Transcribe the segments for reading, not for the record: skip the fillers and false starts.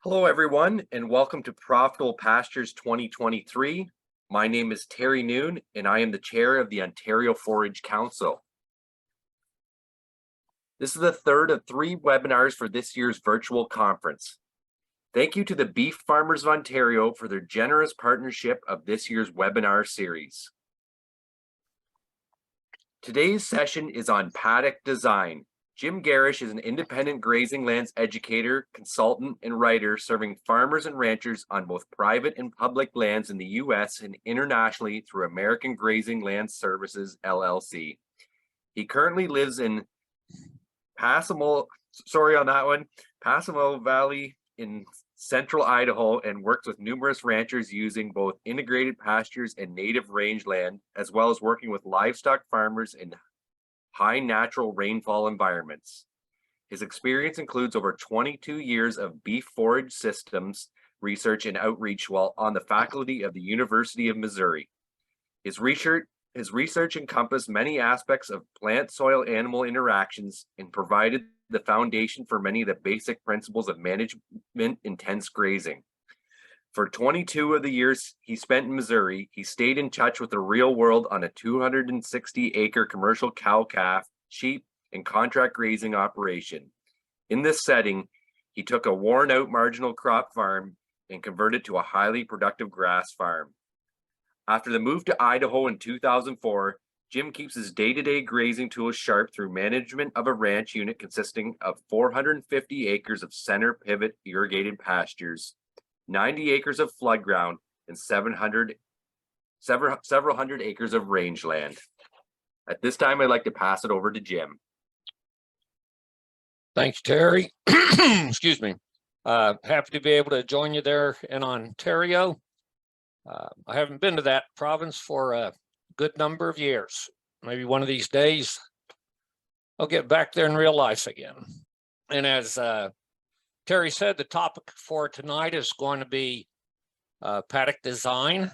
Hello, everyone, and welcome to Profitable Pastures 2023. My name is Terry Noon, and I am the chair of the Ontario Forage Council. This is the third of 3 webinars for this year's virtual conference. Thank you to the Beef Farmers of Ontario for their generous partnership of this year's webinar series. Today's session is on paddock design. Jim Gerrish is an independent grazing lands educator, consultant, and writer serving farmers and ranchers on both private and public lands in the U.S. and internationally through American Grazing Land Services, LLC. He currently lives in Passimo Valley in central Idaho and works with numerous ranchers using both integrated pastures and native rangeland, as well as working with livestock farmers in high natural rainfall environments. His experience includes over 22 years of beef forage systems research and outreach while on the faculty of the University of Missouri. His research encompassed many aspects of plant-soil-animal interactions and provided the foundation for many of the basic principles of management-intense grazing. For 22 of the years he spent in Missouri, he stayed in touch with the real world on a 260-acre commercial cow-calf, sheep, and contract grazing operation. In this setting, he took a worn-out marginal crop farm and converted to a highly productive grass farm. After the move to Idaho in 2004, Jim keeps his day-to-day grazing tools sharp through management of a ranch unit consisting of 450 acres of center pivot irrigated pastures, 90 acres of flood ground, and several hundred acres of rangeland. At this time, I'd like to pass it over to Jim. Thanks, Terry. Excuse me. Happy to be able to join you there in Ontario. I haven't been to that province for a good number of years. Maybe one of these days, I'll get back there in real life again. And as Terry said, the topic for tonight is going to be paddock design.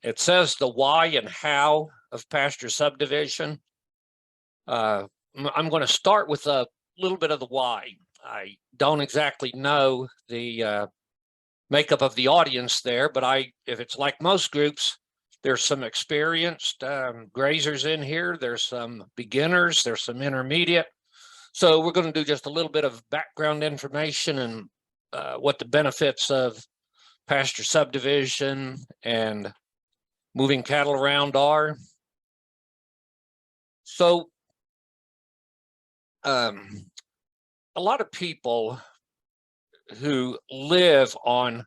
It says the why and how of pasture subdivision. I'm going to start with a little bit of the why. I don't exactly know the makeup of the audience there, but if it's like most groups, there's some experienced grazers in here. There's some beginners. There's some intermediate. So we're going to do just a little bit of background information and what the benefits of pasture subdivision and moving cattle around are. So a lot of people who live on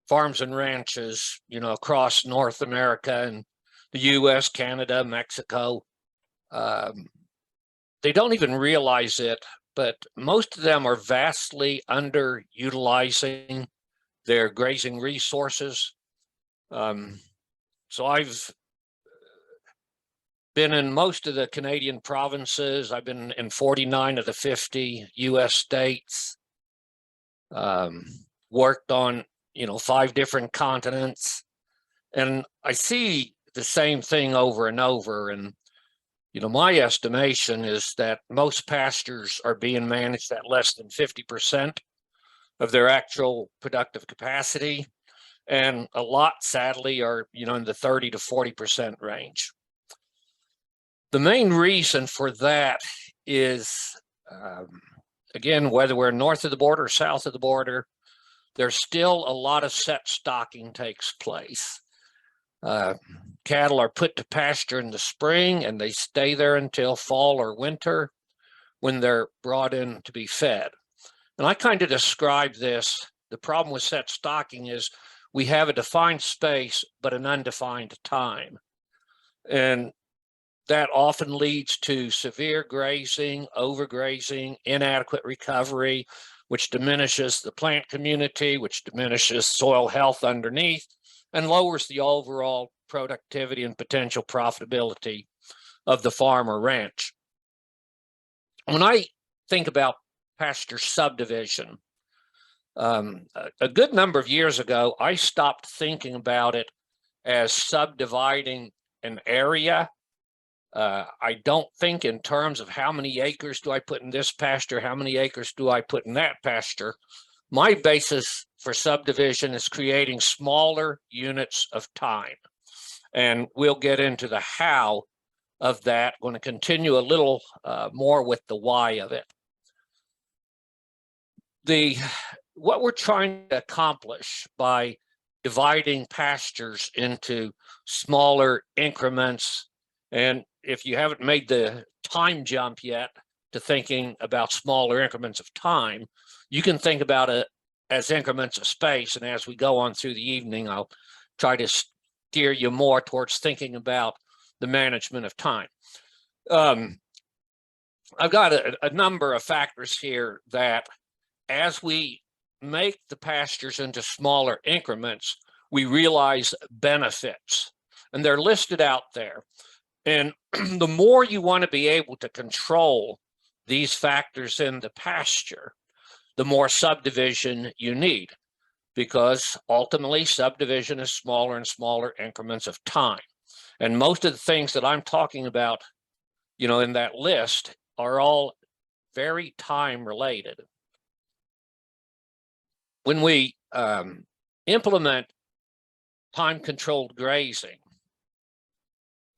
farms and ranches, across North America and the U.S., Canada, Mexico, they don't even realize it, but most of them are vastly underutilizing their grazing resources. So I've been in most of the Canadian provinces. I've been in 49 of the 50 U.S. states, worked on, 5 different continents, and I see the same thing over and over. And my estimation is that most pastures are being managed at less than 50% of their actual productive capacity. And a lot, sadly, are, in the 30 to 40% range. The main reason for that is, again, whether we're north of the border or south of the border, there's still a lot of set stocking takes place. Cattle are put to pasture in the spring and they stay there until fall or winter when they're brought in to be fed. And I kind of describe this. The problem with set stocking is we have a defined space, but an undefined time. And that often leads to severe grazing, overgrazing, inadequate recovery, which diminishes the plant community, which diminishes soil health underneath, and lowers the overall productivity and potential profitability of the farm or ranch. When I think about pasture subdivision, a good number of years ago, I stopped thinking about it as subdividing an area. I don't think in terms of how many acres do I put in this pasture, how many acres do I put in that pasture. My basis for subdivision is creating smaller units of time. And we'll get into the how of that. I'm going to continue a little more with the why of it. What we're trying to accomplish by dividing pastures into smaller increments, and if you haven't made the time jump yet to thinking about smaller increments of time, you can think about it as increments of space. And as we go on through the evening, I'll try to steer you more towards thinking about the management of time. I've got a number of factors here that, as we make the pastures into smaller increments, we realize benefits, and they're listed out there. And the more you want to be able to control these factors in the pasture, the more subdivision you need, because ultimately subdivision is smaller and smaller increments of time. And most of the things that I'm talking about, in that list are all very time related. When we implement time-controlled grazing,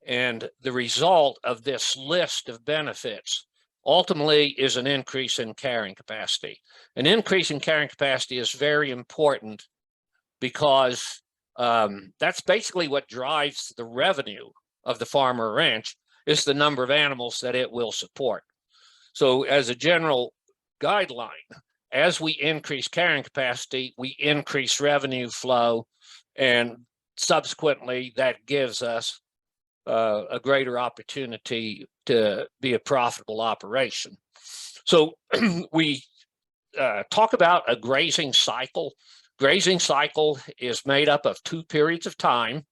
and the result of this list of benefits ultimately is an increase in carrying capacity. An increase in carrying capacity is very important because that's basically what drives the revenue of the farm or ranch, is the number of animals that it will support. So as a general guideline, as we increase carrying capacity, we increase revenue flow, and subsequently that gives us a greater opportunity to be a profitable operation. So we talk about a grazing cycle. Grazing cycle is made up of 2 periods of time.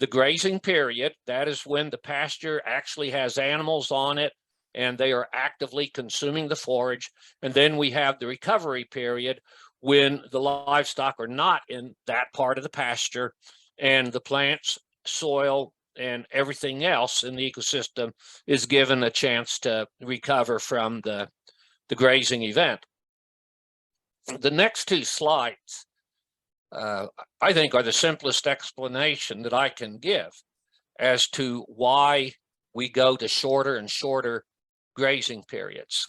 The grazing period, that is when the pasture actually has animals on it and they are actively consuming the forage. And then we have the recovery period, when the livestock are not in that part of the pasture and the plants, soil, and everything else in the ecosystem is given a chance to recover from the grazing event. The next 2 slides, I think, are the simplest explanation that I can give as to why we go to shorter and shorter grazing periods.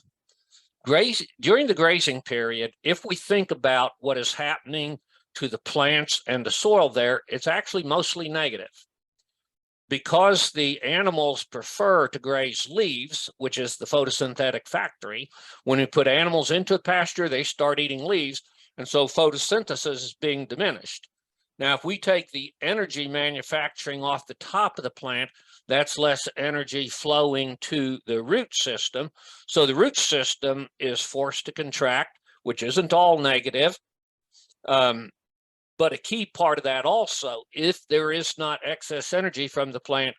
During the grazing period, if we think about what is happening to the plants and the soil there, it's actually mostly negative. Because the animals prefer to graze leaves, which is the photosynthetic factory, when we put animals into a pasture, they start eating leaves, and so photosynthesis is being diminished. Now, if we take the energy manufacturing off the top of the plant, that's less energy flowing to the root system. So the root system is forced to contract, which isn't all negative. But a key part of that also, if there is not excess energy from the plant,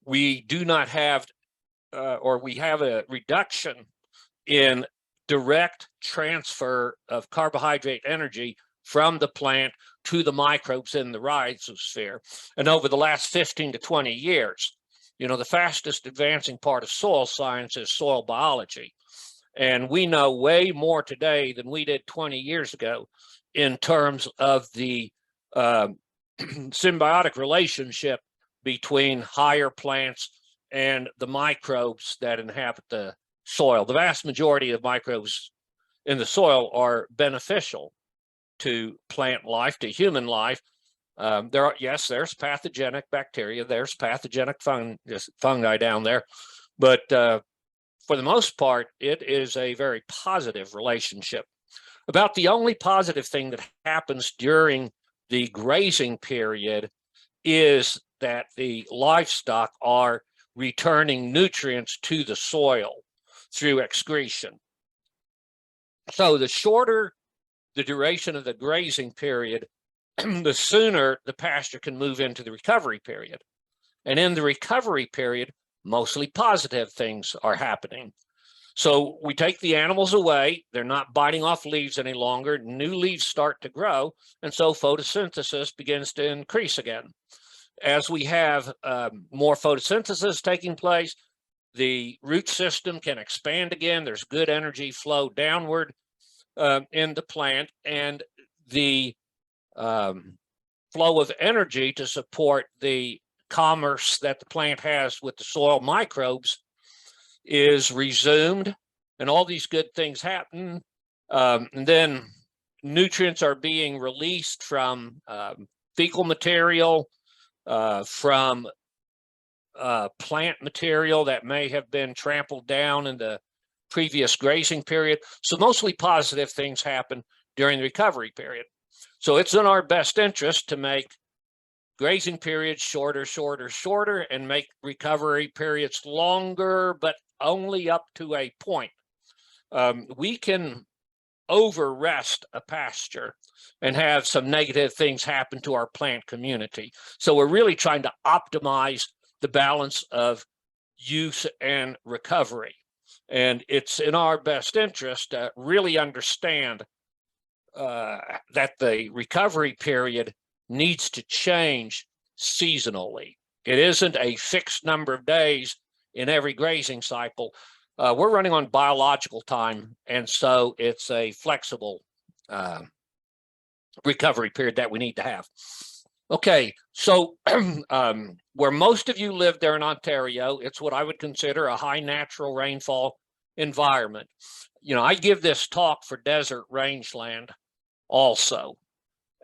we do not have, or we have a reduction in direct transfer of carbohydrate energy from the plant to the microbes in the rhizosphere. And over the last 15 to 20 years, the fastest advancing part of soil science is soil biology. And we know way more today than we did 20 years ago in terms of the symbiotic relationship between higher plants and the microbes that inhabit the soil. The vast majority of microbes in the soil are beneficial to plant life, to human life. There's pathogenic bacteria, there's pathogenic fungi down there, but for the most part, it is a very positive relationship. About the only positive thing that happens during the grazing period is that the livestock are returning nutrients to the soil through excretion. So the shorter the duration of the grazing period, the sooner the pasture can move into the recovery period. And in the recovery period, mostly positive things are happening. So we take the animals away, they're not biting off leaves any longer, new leaves start to grow, and so photosynthesis begins to increase again. As we have more photosynthesis taking place, the root system can expand again, there's good energy flow downward. in the plant, and the flow of energy to support the commerce that the plant has with the soil microbes is resumed, and all these good things happen. And then nutrients are being released from fecal material, from plant material that may have been trampled down in the previous grazing period. So mostly positive things happen during the recovery period. So it's in our best interest to make grazing periods shorter, and make recovery periods longer, but only up to a point. We can over-rest a pasture and have some negative things happen to our plant community. So we're really trying to optimize the balance of use and recovery. And it's in our best interest to really understand that the recovery period needs to change seasonally. It isn't a fixed number of days in every grazing cycle. We're running on biological time, and so it's a flexible recovery period that we need to have. Okay, so where most of you live there in Ontario, it's what I would consider a high natural rainfall environment. You know, I give this talk for desert rangeland also.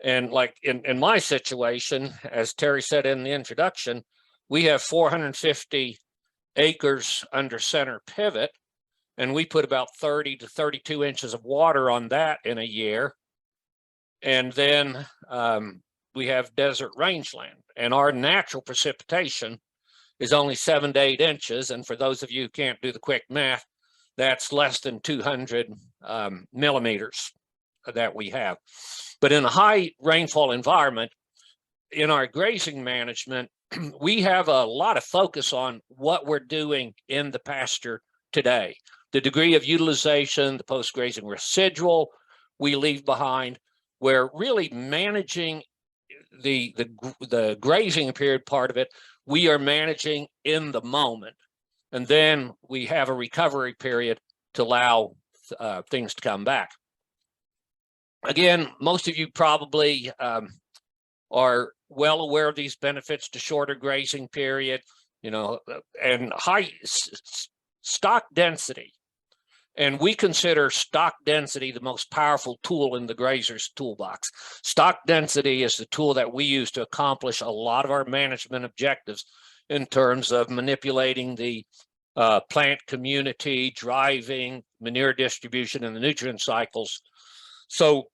And like in my situation, as Terry said in the introduction, we have 450 acres under center pivot, and we put about 30 to 32 inches of water on that in a year. And then we have desert rangeland, and our natural precipitation is only 7 to 8 inches. And for those of you who can't do the quick math, that's less than 200 millimeters that we have. But in a high rainfall environment, in our grazing management, we have a lot of focus on what we're doing in the pasture today. The degree of utilization, the post-grazing residual we leave behind. We're really managing the grazing period part of it. We are managing in the moment. And then we have a recovery period to allow things to come back. Again, most of you probably are well aware of these benefits to shorter grazing period, you know, and high stock density. And we consider stock density the most powerful tool in the grazer's toolbox. Stock density is the tool that we use to accomplish a lot of our management objectives in terms of manipulating the plant community, driving manure distribution and the nutrient cycles. So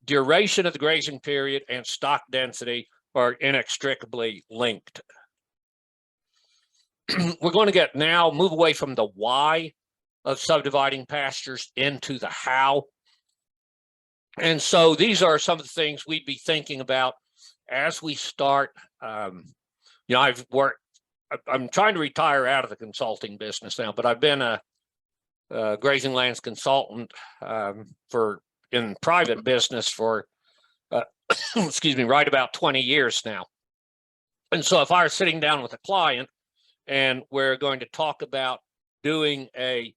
duration of the grazing period and stock density are inextricably linked. We're going to move away from the why of subdividing pastures into the how. And so these are some of the things we'd be thinking about as we start. You know, I'm trying to retire out of the consulting business now, but I've been a grazing lands consultant in private business for, excuse me, right about 20 years now. And so if I were sitting down with a client and we're going to talk about doing a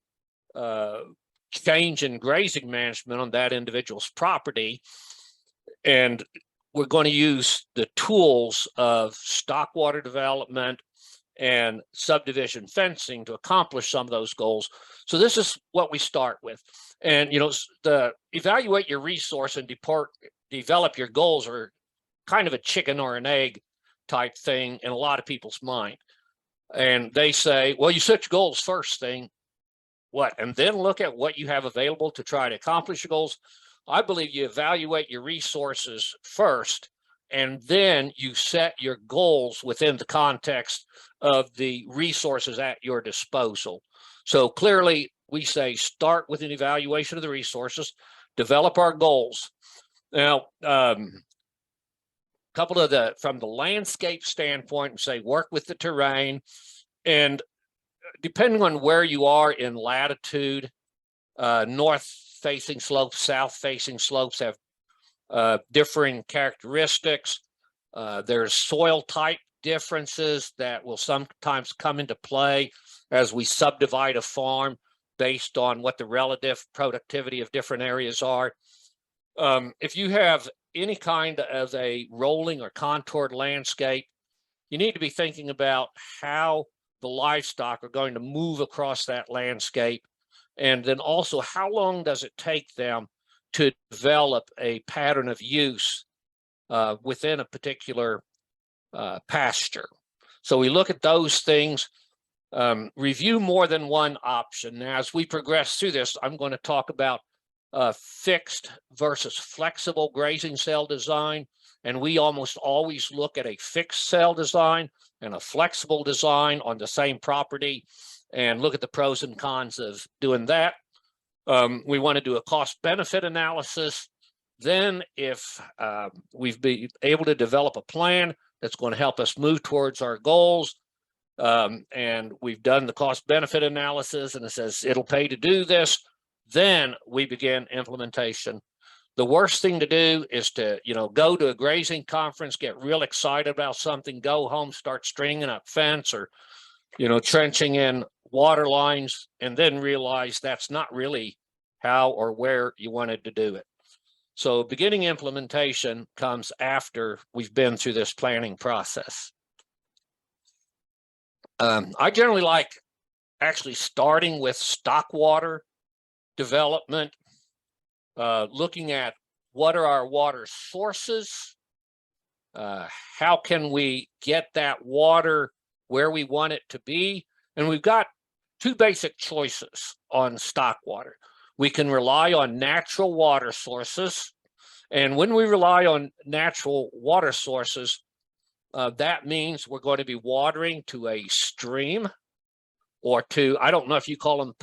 change in grazing management on that individual's property, and we're going to use the tools of stock water development and subdivision fencing to accomplish some of those goals. So this is what we start with. And, you know, the evaluate your resource and develop your goals are kind of a chicken or an egg type thing in a lot of people's mind. And they say, well, you set your goals first thing, what? And then look at what you have available to try to accomplish your goals. I believe you evaluate your resources first, and then you set your goals within the context of the resources at your disposal. So clearly, we say start with an evaluation of the resources, develop our goals. Now, couple of from the landscape standpoint, say work with the terrain, and depending on where you are in latitude, north-facing slopes, south-facing slopes have differing characteristics. There's soil type differences that will sometimes come into play as we subdivide a farm based on what the relative productivity of different areas are. If you have any kind of a rolling or contoured landscape, you need to be thinking about how the livestock are going to move across that landscape. And then also, how long does it take them to develop a pattern of use within a particular pasture? So we look at those things, review more than one option. Now, as we progress through this, I'm going to talk about fixed versus flexible grazing cell design. And we almost always look at a fixed cell design and a flexible design on the same property and look at the pros and cons of doing that. We want to do a cost benefit analysis. Then if we've been able to develop a plan that's going to help us move towards our goals, and we've done the cost benefit analysis and it says it'll pay to do this, then we begin implementation. The worst thing to do is to, go to a grazing conference, get real excited about something, go home, start stringing up fence or, trenching in water lines, and then realize that's not really how or where you wanted to do it. So beginning implementation comes after we've been through this planning process. I generally like actually starting with stock water development, looking at what are our water sources, how can we get that water where we want it to be. And we've got two basic choices on stock water. We can rely on natural water sources. And when we rely on natural water sources, that means we're going to be watering to a stream or to, I don't know if you call them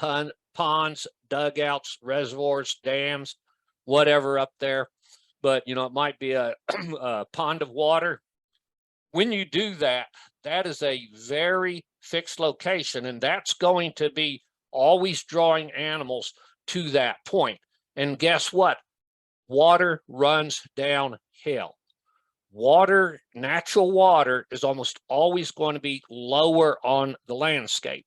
ponds, dugouts, reservoirs, dams, whatever up there, but it might be a pond of water. When you do that, that is a very fixed location, and that's going to be always drawing animals to that point. And guess what? Water runs downhill. Water, natural water, is almost always going to be lower on the landscape.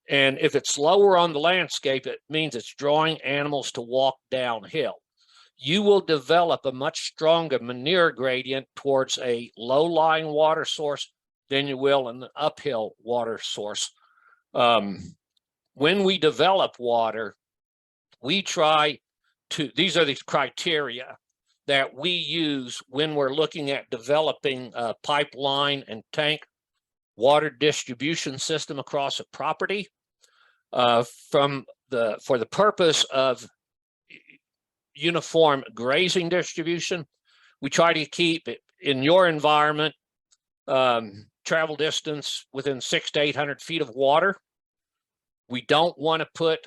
And if it's lower on the landscape, it means it's drawing animals to walk downhill. You will develop a much stronger manure gradient towards a low-lying water source than you will an uphill water source. When we develop water, we try to, these are the criteria that we use when we're looking at developing a pipeline and tank water distribution system across a property. For the purpose of uniform grazing distribution, we try to keep it in your environment, travel distance within 600 to 800 feet of water. We don't want to put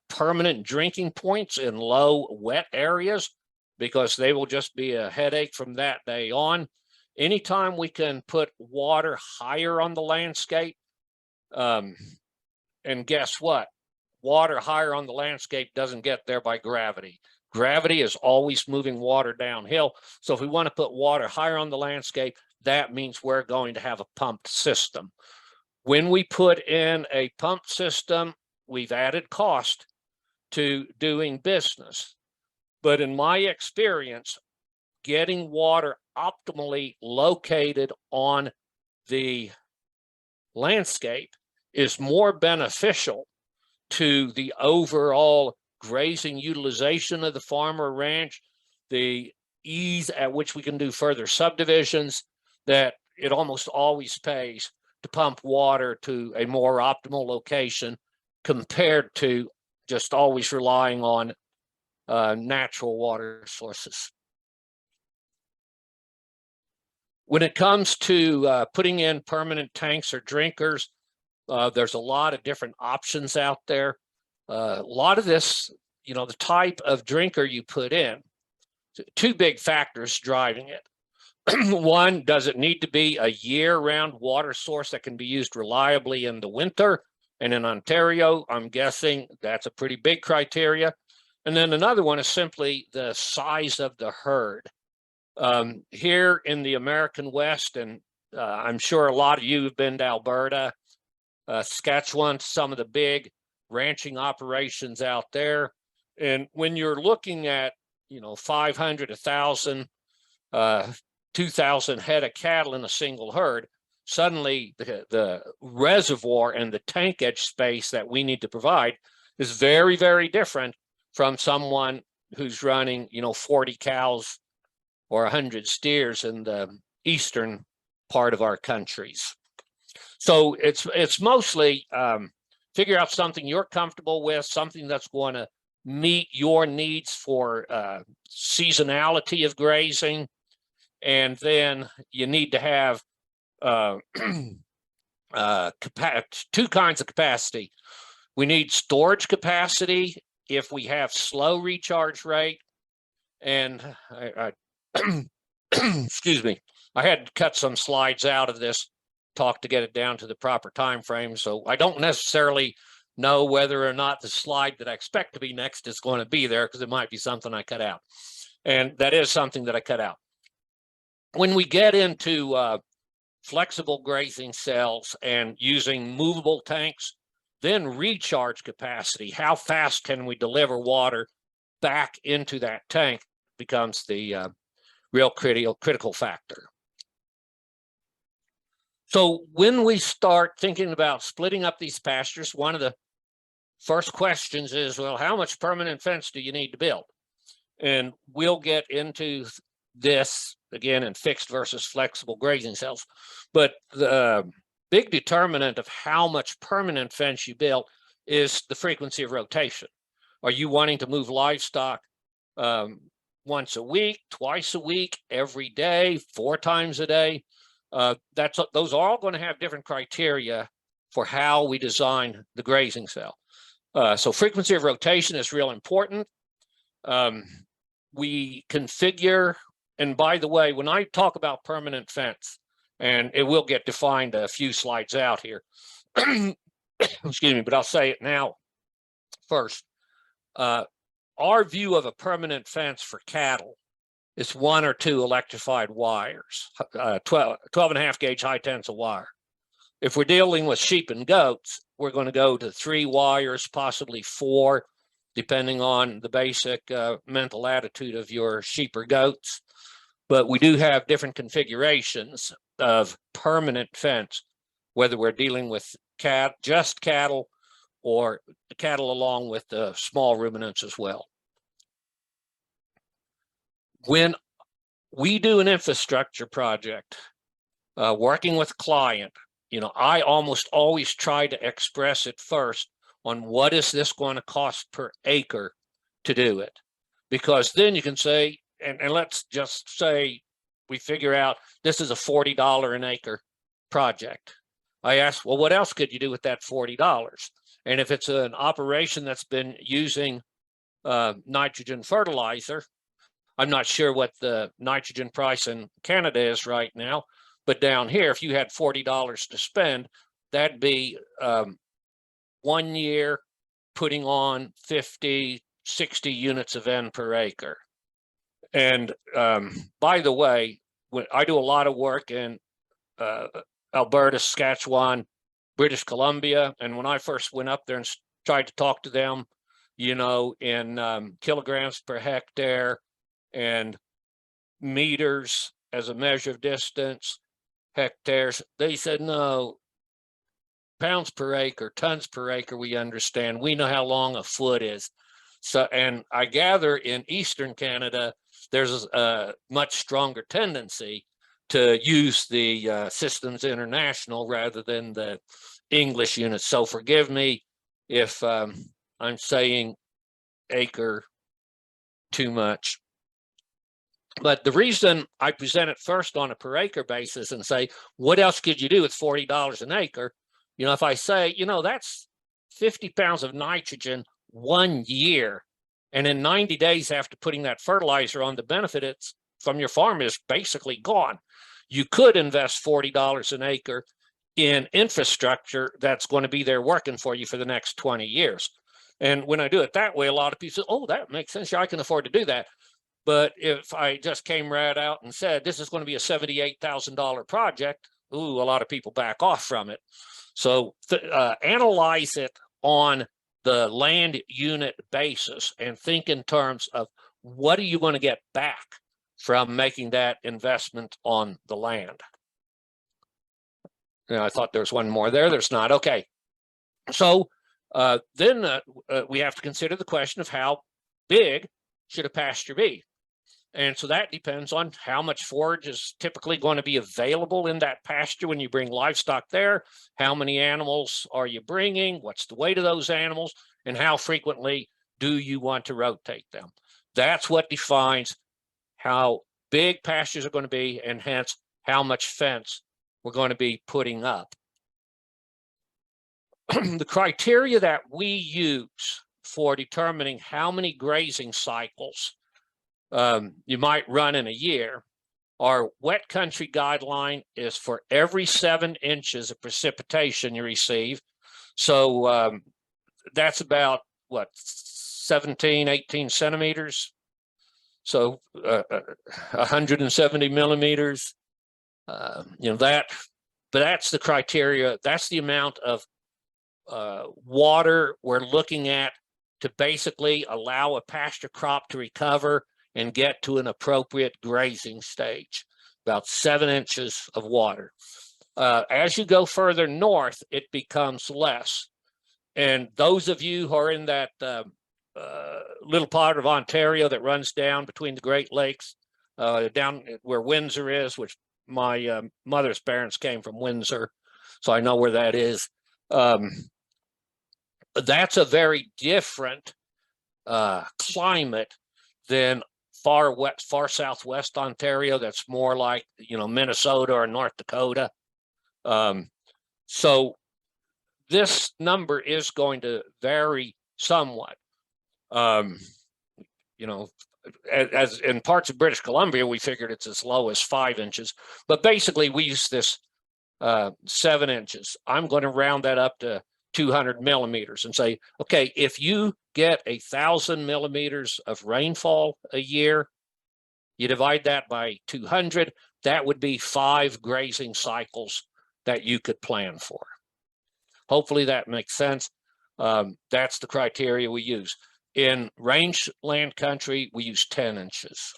permanent drinking points in low wet areas because they will just be a headache from that day on. Anytime we can put water higher on the landscape, and guess what? Water higher on the landscape doesn't get there by gravity. Gravity is always moving water downhill. So if we want to put water higher on the landscape, that means we're going to have a pumped system. When we put in a pump system, we've added cost to doing business. But in my experience, getting water optimally located on the landscape is more beneficial to the overall grazing utilization of the farm or ranch, the ease at which we can do further subdivisions, that it almost always pays to pump water to a more optimal location compared to just always relying on natural water sources. When it comes to putting in permanent tanks or drinkers, there's a lot of different options out there. A lot of this, the type of drinker you put in, two big factors driving it. One, does it need to be a year-round water source that can be used reliably in the winter? And in Ontario, I'm guessing that's a pretty big criteria. And then another one is simply the size of the herd. Here in the American West, and I'm sure a lot of you have been to Alberta, Saskatchewan, some of the big ranching operations out there. And when you're looking at, 500, 1,000, 2,000 head of cattle in a single herd, suddenly the reservoir and the tank edge space that we need to provide is very, very different from someone who's running, 40 cows or 100 steers in the eastern part of our countries. So it's mostly figure out something you're comfortable with, something that's going to meet your needs for seasonality of grazing. And then you need to have two kinds of capacity. We need storage capacity if we have slow recharge rate. And excuse me, I had to cut some slides out of this talk to get it down to the proper time frame. So I don't necessarily know whether or not the slide that I expect to be next is going to be there, because it might be something I cut out. And that is something that I cut out. When we get into flexible grazing cells and using movable tanks, then recharge capacity, how fast can we deliver water back into that tank, becomes the real critical factor. So when we start thinking about splitting up these pastures, one of the first questions is, well, how much permanent fence do you need to build? And we'll get into this again in fixed versus flexible grazing cells. But the big determinant of how much permanent fence you build is the frequency of rotation. Are you wanting to move livestock once a week, twice a week, every day, 4 times a day? Those are all going to have different criteria for how we design the grazing cell. So frequency of rotation is real important. We configure, and by the way, when I talk about permanent fence, and it will get defined a few slides out here, excuse me, but I'll say it now first. Our view of a permanent fence for cattle is 1 or 2 electrified wires, 12.5 gauge high tensile wire. If we're dealing with sheep and goats, we're going to go to 3 wires, possibly 4, depending on the basic mental attitude of your sheep or goats. But we do have different configurations of permanent fence, whether we're dealing with just cattle or cattle along with the small ruminants as well. When we do an infrastructure project, working with a client, I almost always try to express it first on what is this going to cost per acre to do it. Because then you can say, and let's just say we figure out this is a $40 an acre project. I ask, well, what else could you do with that $40? And if it's an operation that's been using nitrogen fertilizer, I'm not sure what the nitrogen price in Canada is right now, but down here, if you had $40 to spend, that'd be 1 year putting on 50, 60 units of N per acre. And by the way, I do a lot of work in Alberta, Saskatchewan, British Columbia. And when I first went up there and tried to talk to them, in kilograms per hectare and meters as a measure of distance, hectares, they said, no, pounds per acre, tons per acre, we understand. We know how long a foot is. So, and I gather in Eastern Canada, there's a much stronger tendency to use the Systems International rather than the English units. So forgive me if I'm saying acre too much. But the reason I present it first on a per acre basis and say, what else could you do with $40 an acre? If I say, that's 50 pounds of nitrogen 1 year, and in 90 days after putting that fertilizer on, the benefit from your farm is basically gone. You could invest $40 an acre in infrastructure that's going to be there working for you for the next 20 years. And when I do it that way, a lot of people say, oh, that makes sense. Yeah, I can afford to do that. But if I just came right out and said, this is going to be a $78,000 project, ooh, a lot of people back off from it. So analyze it on the land unit basis and think in terms of what are you going to get back from making that investment on the land. Now, I thought there was one more there. There's not. Okay. So then we have to consider the question of how big should a pasture be? And so that depends on how much forage is typically going to be available in that pasture when you bring livestock there. How many animals are you bringing? What's the weight of those animals? And how frequently do you want to rotate them? That's what defines how big pastures are going to be, and hence how much fence we're going to be putting up. The criteria that we use for determining how many grazing cycles you might run in a year, our wet country guideline is for every 7 inches of precipitation you receive. So that's about what, 17, 18 centimeters. So 170 millimeters, that, but that's the criteria. That's the amount of water we're looking at to basically allow a pasture crop to recover and get to an appropriate grazing stage, about 7 inches of water. As you go further north, it becomes less. And those of you who are in that little part of Ontario that runs down between the Great Lakes, down where Windsor is, which my mother's parents came from Windsor, so I know where that is. That's a very different climate than far southwest Ontario. That's more like, Minnesota or North Dakota. So this number is going to vary somewhat. As in parts of British Columbia, we figured it's as low as 5 inches, but basically we use this 7 inches. I'm going to round that up to 200 millimeters and say, okay, if you get 1,000 millimeters of rainfall a year, you divide that by 200, that would be 5 grazing cycles that you could plan for. Hopefully that makes sense. That's the criteria we use. In rangeland country, we use 10 inches.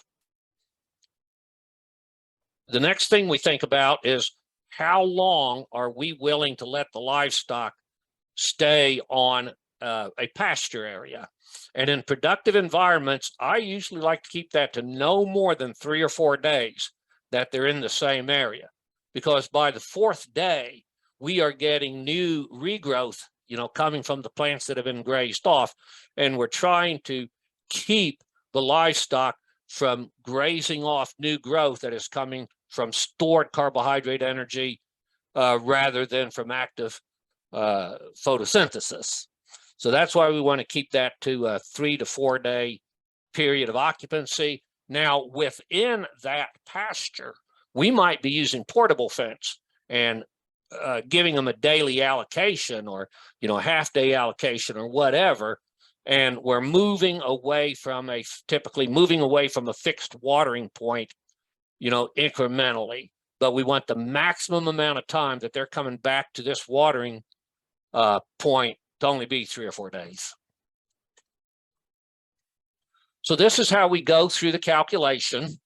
The next thing we think about is how long are we willing to let the livestock stay on a pasture area. And in productive environments, I usually like to keep that to no more than 3 or 4 days that they're in the same area, because by the 4th day, we are getting new regrowth, coming from the plants that have been grazed off. And we're trying to keep the livestock from grazing off new growth that is coming from stored carbohydrate energy rather than from active photosynthesis. So that's why we want to keep that to a 3 to 4 day period of occupancy. Now, within that pasture, we might be using portable fence and giving them a daily allocation or, a half-day allocation or whatever. And we're typically moving away from a fixed watering point, incrementally. But we want the maximum amount of time that they're coming back to this watering point to only be 3 or 4 days. So this is how we go through the calculation.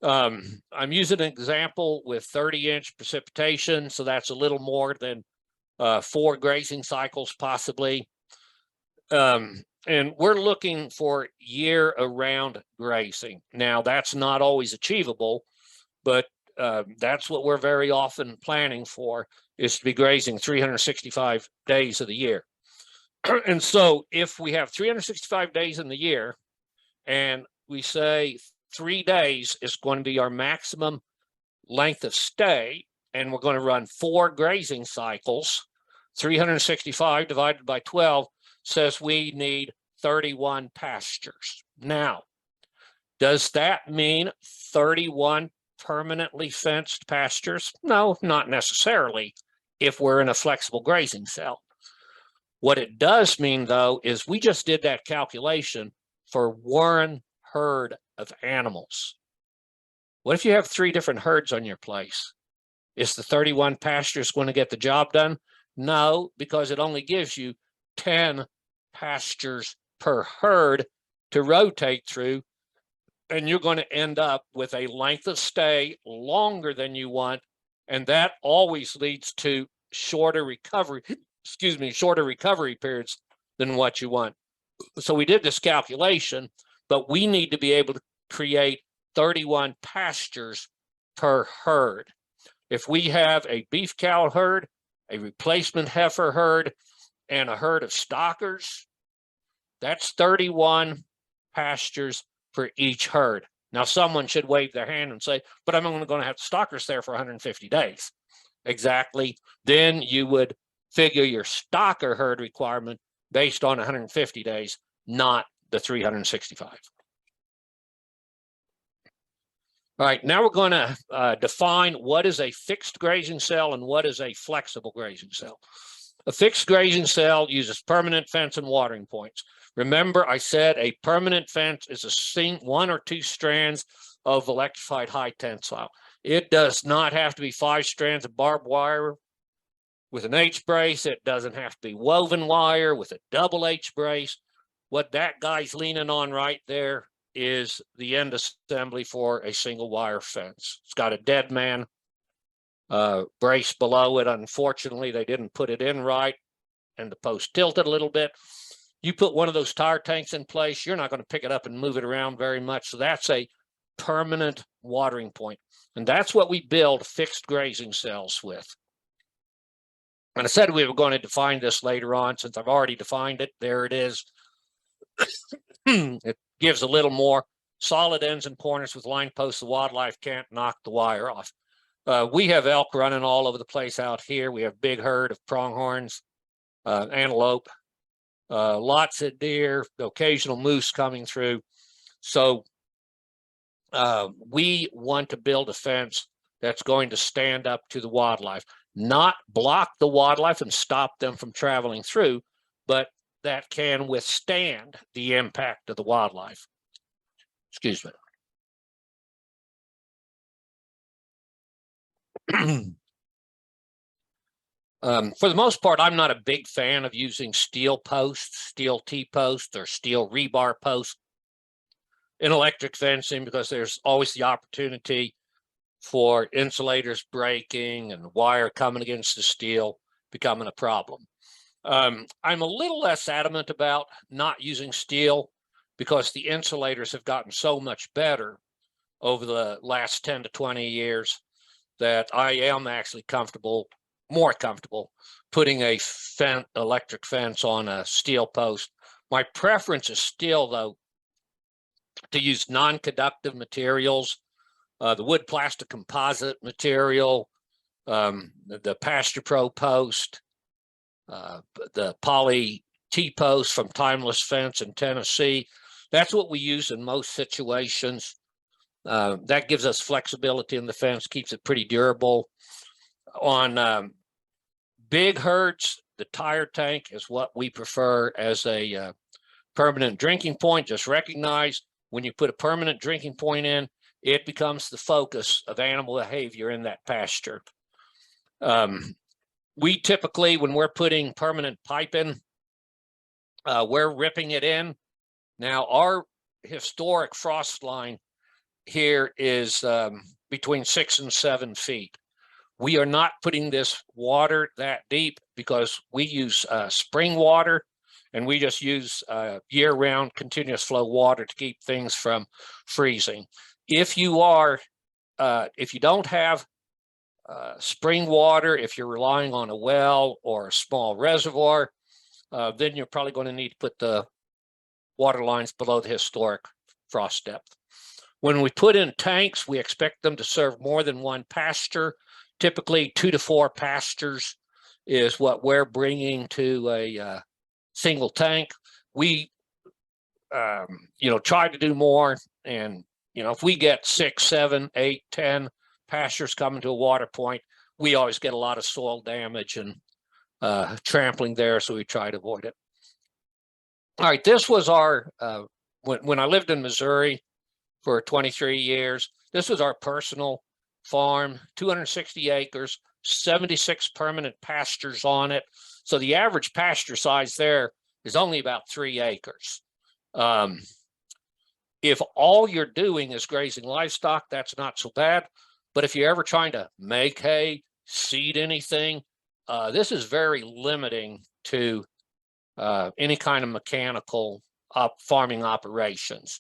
I'm using an example with 30-inch precipitation, so that's a little more than 4 grazing cycles possibly. And we're looking for year-round grazing. Now, that's not always achievable, but that's what we're very often planning for, is to be grazing 365 days of the year. And so if we have 365 days in the year, and we say 3 days is going to be our maximum length of stay, and we're going to run 4 grazing cycles, 365 divided by 12 says we need 31 pastures. Now, does that mean 31 permanently fenced pastures? No, not necessarily, if we're in a flexible grazing cell. What it does mean, though, is we just did that calculation for 1 herd of animals. What if you have 3 different herds on your place? Is the 31 pastures going to get the job done? No, because it only gives you 10 pastures per herd to rotate through, and you're going to end up with a length of stay longer than you want, and that always leads to shorter recovery, shorter recovery periods than what you want. So we did this calculation, but we need to be able to create 31 pastures per herd. If we have a beef cow herd, a replacement heifer herd, and a herd of stockers, that's 31 pastures for each herd. Now, someone should wave their hand and say, but I'm only going to have stockers there for 150 days. Exactly. Then you would figure your stocker herd requirement based on 150 days, not the 365. All right, now we're going to define what is a fixed grazing cell and what is a flexible grazing cell. A fixed grazing cell uses permanent fence and watering points. Remember, I said a permanent fence is one or two strands of electrified high tensile. It does not have to be 5 strands of barbed wire with an H brace. It doesn't have to be woven wire with a double H brace. What that guy's leaning on right there is the end assembly for a single wire fence. It's got a dead man brace below it. Unfortunately, they didn't put it in right and the post tilted a little bit. You put one of those tire tanks in place, you're not going to pick it up and move it around very much. So that's a permanent watering point. And that's what we build fixed grazing cells with. And I said we were going to define this later on. Since I've already defined it, there it is. It gives a little more solid ends and pointers with line posts. The wildlife can't knock the wire off. We have elk running all over the place out here. We have big herd of pronghorns, antelope, lots of deer, the occasional moose coming through. So we want to build a fence that's going to stand up to the wildlife, not block the wildlife and stop them from traveling through, but that can withstand the impact of the wildlife. Excuse me. For the most part, I'm not a big fan of using steel posts, steel T-posts, or steel rebar posts in electric fencing because there's always the opportunity for insulators breaking and wire coming against the steel becoming a problem. I'm a little less adamant about not using steel because the insulators have gotten so much better over the last 10 to 20 years that I am actually more comfortable putting a electric fence on a steel post. My preference is still, though, to use non-conductive materials, the wood plastic composite material, the Pasture Pro post, the poly T-post from Timeless Fence in Tennessee. That's what we use in most situations. That gives us flexibility in the fence, keeps it pretty durable. On big herds, the tire tank is what we prefer as a permanent drinking point. Just recognize when you put a permanent drinking point in, it becomes the focus of animal behavior in that pasture. We typically, when we're putting permanent pipe in, we're ripping it in. Now, our historic frost line here is between 6 and 7 feet. We are not putting this water that deep because we use spring water, and we just use year-round continuous flow water to keep things from freezing. If you don't have spring water, if you're relying on a well or a small reservoir, then you're probably going to need to put the water lines below the historic frost depth. When we put in tanks, we expect them to serve more than one pasture. Typically 2 to 4 pastures is what we're bringing to a single tank. We, try to do more. And, if we get 6, 7, 8, 10 pastures coming to a water point, we always get a lot of soil damage and trampling there. So we try to avoid it. All right, this was our, when I lived in Missouri for 23 years, this was our personal farm, 260 acres, 76 permanent pastures on it. So the average pasture size there is only about 3 acres. If all you're doing is grazing livestock, that's not so bad. But if you're ever trying to make hay, seed anything, this is very limiting to any kind of mechanical farming operations.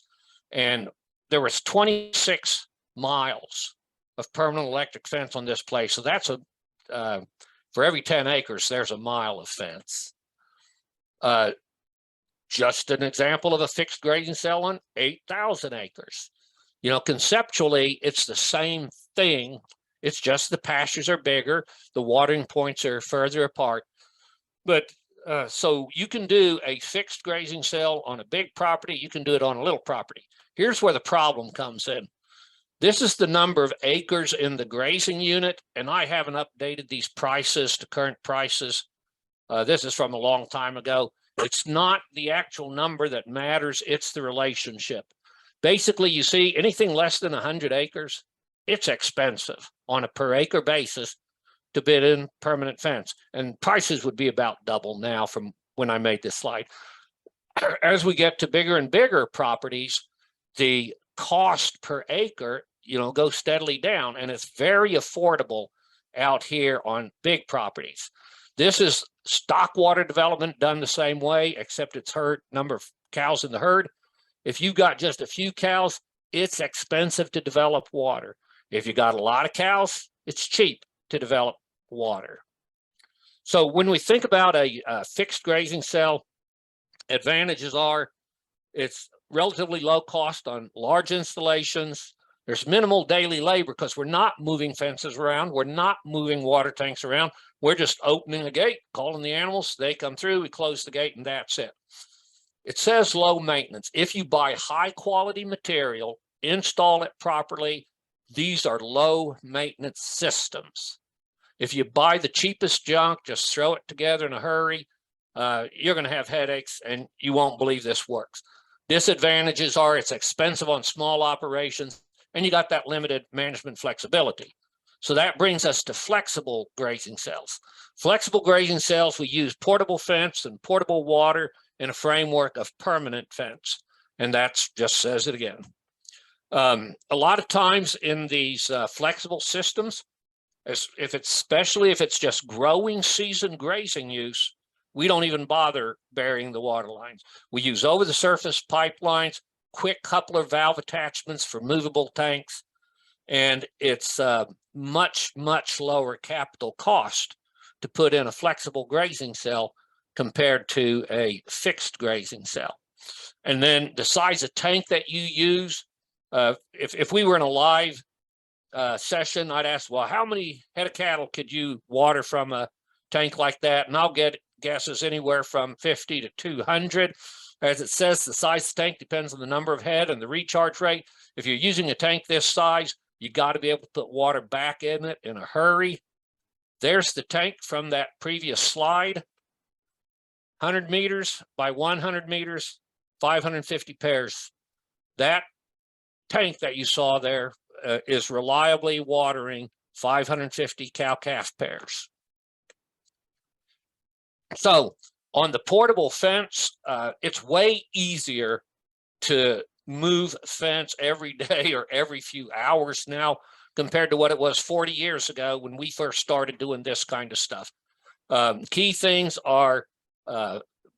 And there was 26 miles of permanent electric fence on this place. So that's for every 10 acres, there's a mile of fence. Just an example of a fixed grazing cell on 8,000 acres. You know, conceptually, it's the same thing. It's just the pastures are bigger, the watering points are further apart. But so you can do a fixed grazing cell on a big property, you can do it on a little property. Here's where the problem comes in. This is the number of acres in the grazing unit, and I haven't updated these prices to current prices. This is from a long time ago. It's not the actual number that matters, it's the relationship. Basically, you see anything less than 100 acres, it's expensive on a per acre basis to bid in permanent fence. And prices would be about double now from when I made this slide. As we get to bigger and bigger properties, the cost per acre, you know, goes steadily down, and it's very affordable out here on big properties. This is stock water development done the same way, except it's number of cows in the herd. If you've got just a few cows, it's expensive to develop water. If you got a lot of cows, it's cheap to develop water. So when we think about a fixed grazing cell, advantages are it's relatively low cost on large installations. There's minimal daily labor because we're not moving fences around. We're not moving water tanks around. We're just opening the gate, calling the animals. They come through, we close the gate, and that's it. It says low maintenance. If you buy high quality material, install it properly, these are low maintenance systems. If you buy the cheapest junk, just throw it together in a hurry, you're going to have headaches and you won't believe this works. Disadvantages are it's expensive on small operations, and you got that limited management flexibility. So that brings us to flexible grazing cells. Flexible grazing cells, we use portable fence and portable water in a framework of permanent fence. And that's just says it again. A lot of times in these flexible systems, especially if it's just growing season grazing use, we don't even bother burying the water lines. We use over the surface pipelines, quick coupler valve attachments for movable tanks, and it's much, much lower capital cost to put in a flexible grazing cell compared to a fixed grazing cell. And then the size of tank that you use, if we were in a live session, I'd ask, well, how many head of cattle could you water from a tank like that? And I'll get guesses anywhere from 50 to 200. As it says, the size of the tank depends on the number of head and the recharge rate. If you're using a tank this size, you got to be able to put water back in it in a hurry. There's the tank from that previous slide. 100 meters by 100 meters, 550 pairs. That tank that you saw there is reliably watering 550 cow-calf pairs. So on the portable fence, it's way easier to move fence every day or every few hours now compared to what it was 40 years ago when we first started doing this kind of stuff. Key things are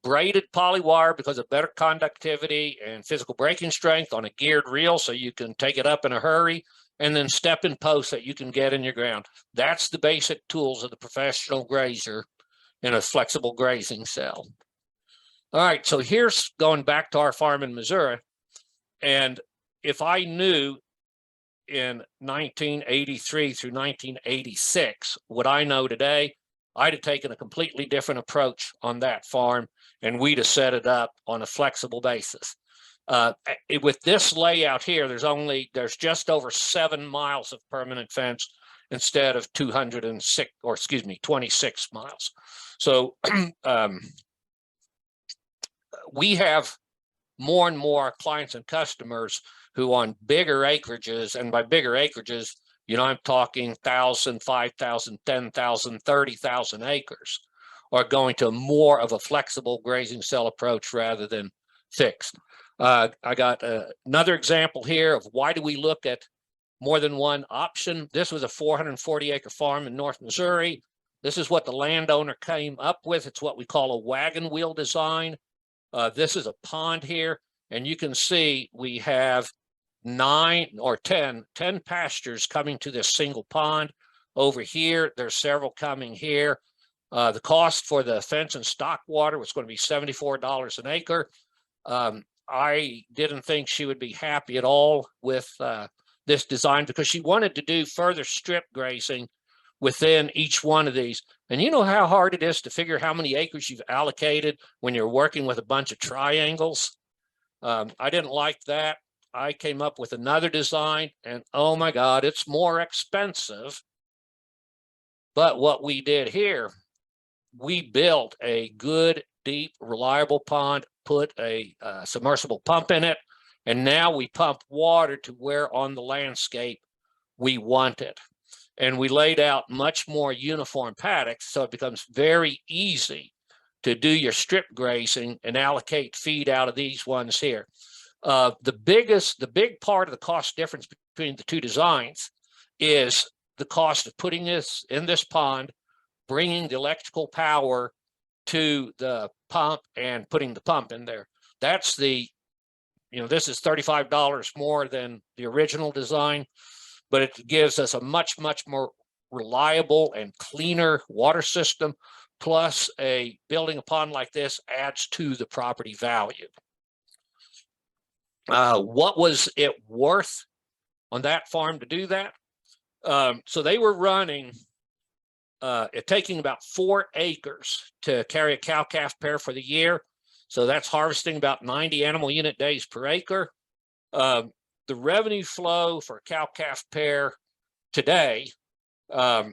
braided polywire because of better conductivity and physical braking strength on a geared reel so you can take it up in a hurry, and then step in posts that you can get in your ground. That's the basic tools of the professional grazer in a flexible grazing cell. All right, so here's going back to our farm in Missouri. And if I knew in 1983 through 1986 what I know today, I'd have taken a completely different approach on that farm, and we'd have set it up on a flexible basis. With this layout here, there's just over 7 miles of permanent fence instead of 26 miles. So we have more and more clients and customers who on bigger acreages, and by bigger acreages, you know, I'm talking 1,000, 5,000, 10,000, 30,000 acres, are going to more of a flexible grazing cell approach rather than fixed. I got another example here of why do we look at more than one option. This was a 440 acre farm in North Missouri. This is what the landowner came up with. It's what we call a wagon wheel design. This is a pond here, and you can see we have 10 pastures coming to this single pond. Over here, there's several coming here. The cost for the fence and stock water was going to be $74 an acre. I didn't think she would be happy at all with this design because she wanted to do further strip grazing within each one of these. And you know how hard it is to figure how many acres you've allocated when you're working with a bunch of triangles. I didn't like that. I came up with another design, and oh my God, it's more expensive. But what we did here, we built a good, deep, reliable pond, put a submersible pump in it, and now we pump water to where on the landscape we want it. And we laid out much more uniform paddocks, so it becomes very easy to do your strip grazing and allocate feed out of these ones here. The big part of the cost difference between the two designs is the cost of putting this in this pond, bringing the electrical power to the pump and putting the pump in there. That's this is $35 more than the original design, but it gives us a much more reliable and cleaner water system. Plus, building a pond like this adds to the property value. What was it worth on that farm to do that? So they were running, taking about 4 acres to carry a cow-calf pair for the year. So that's harvesting about 90 animal unit days per acre. The revenue flow for a cow-calf pair today, a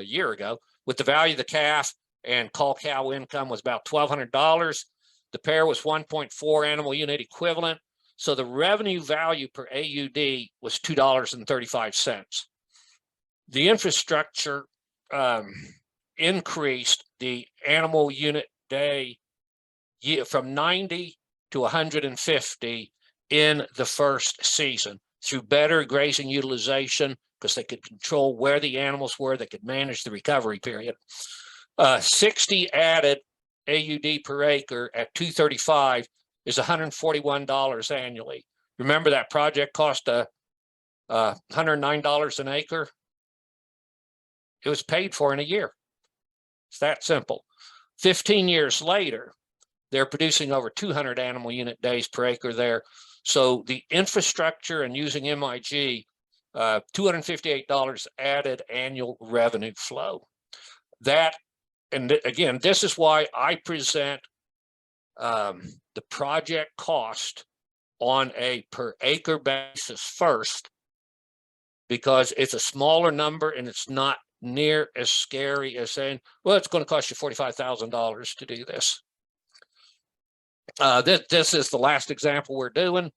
year ago, with the value of the calf and call cow income was about $1,200. The pair was 1.4 animal unit equivalent. So the revenue value per AUD was $2.35. The infrastructure increased the animal unit day from 90 to 150 in the first season through better grazing utilization, because they could control where the animals were, they could manage the recovery period. 60 added AUD per acre at $235 is $141 annually. Remember that project cost $109 an acre? It was paid for in a year. It's that simple. 15 years later, they're producing over 200 animal unit days per acre there. So the infrastructure and using MIG, $258 added annual revenue flow. Again, this is why I present the project cost on a per acre basis first, because it's a smaller number and it's not near as scary as saying, well, it's going to cost you $45,000 to do this. This is the last example we're doing.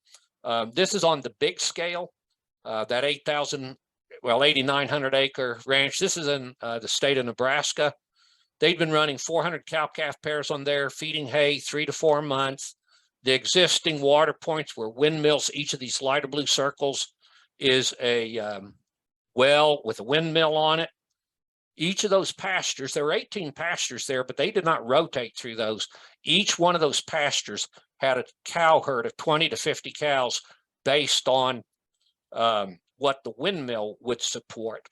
This is on the big scale, that 8,900 acre ranch. This is in the state of Nebraska. They've been running 400 cow-calf pairs on there, feeding hay 3 to 4 months. The existing water points were windmills. Each of these lighter blue circles is a well with a windmill on it. Each of those pastures, there were 18 pastures there, but they did not rotate through those. Each one of those pastures had a cow herd of 20 to 50 cows based on what the windmill would support.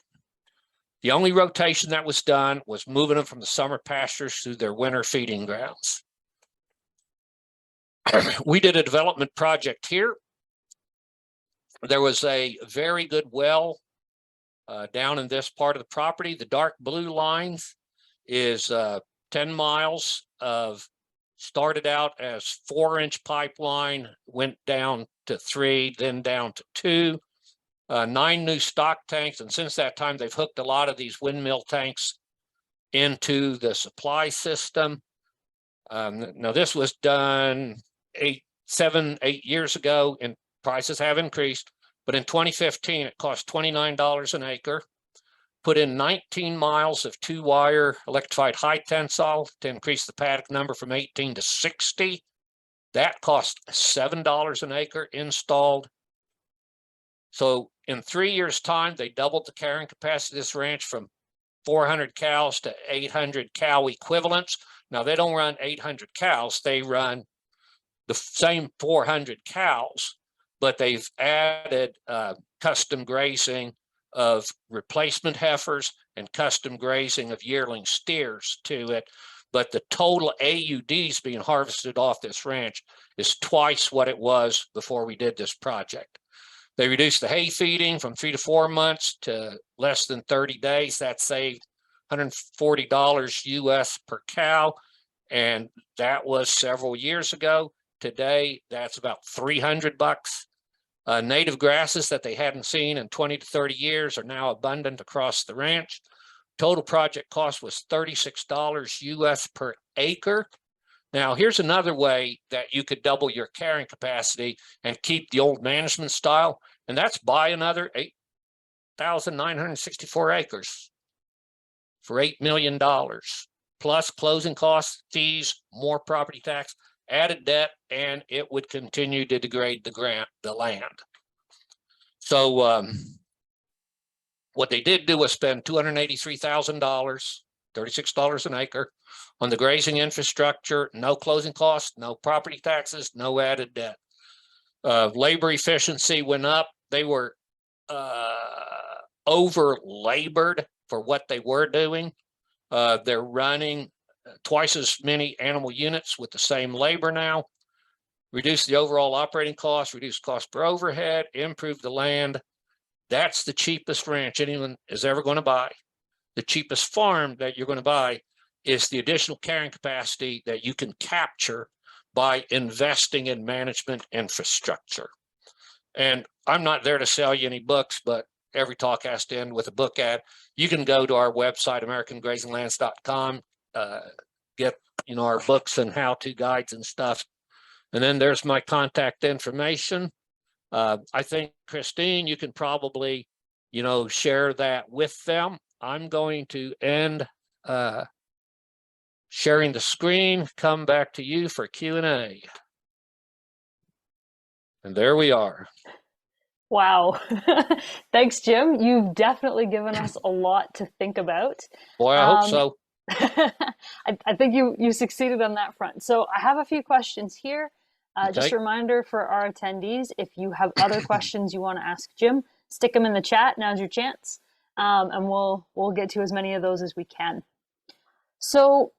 The only rotation that was done was moving them from the summer pastures to their winter feeding grounds. We did a development project here. There was a very good well down in this part of the property. The dark blue lines is 10 miles of, started out as 4-inch pipeline, went down to 3, then down to 2, 9 new stock tanks. And since that time, they've hooked a lot of these windmill tanks into the supply system. Now this was done 8 years ago, and prices have increased. But in 2015, it cost $29 an acre. put in 19 miles of 2-wire electrified high tensile to increase the paddock number from 18 to 60. That cost $7 an acre installed. So in 3 years' time, they doubled the carrying capacity of this ranch from 400 cows to 800 cow equivalents. Now, they don't run 800 cows. They run the same 400 cows, but they've added custom grazing of replacement heifers and custom grazing of yearling steers to it. But the total AUDs being harvested off this ranch is twice what it was before we did this project. They reduced the hay feeding from 3 to 4 months to less than 30 days. That saved $140 US per cow. And that was several years ago. Today, that's about $300. Native grasses that they hadn't seen in 20 to 30 years are now abundant across the ranch. Total project cost was $36 US per acre. Now, here's another way that you could double your carrying capacity and keep the old management style, and that's buy another 8,964 acres for $8 million, plus closing costs, fees, more property tax, added debt, and it would continue to degrade the land. So what they did do was spend $283,000, $36 an acre, on the grazing infrastructure, no closing costs, no property taxes, no added debt. Labor efficiency went up. They were over-labored for what they were doing. They're running twice as many animal units with the same labor now. Reduce the overall operating cost, reduce cost per overhead, improve the land. That's the cheapest ranch anyone is ever going to buy. The cheapest farm that you're going to buy is the additional carrying capacity that you can capture by investing in management infrastructure. And I'm not there to sell you any books, but every talk has to end with a book ad. You can go to our website, AmericanGrazingLands.com, get our books and how-to guides and stuff. And then there's my contact information. I think, Christine, you can probably, share that with them. I'm going to end sharing the screen, come back to you for Q&A. And there we are. Wow. Thanks, Jim. You've definitely given us a lot to think about. Boy, I hope so. I think you succeeded on that front. So I have a few questions here. Okay. Just a reminder for our attendees, if you have other questions you want to ask Jim, stick them in the chat. Now's your chance. And we'll get to as many of those as we can. So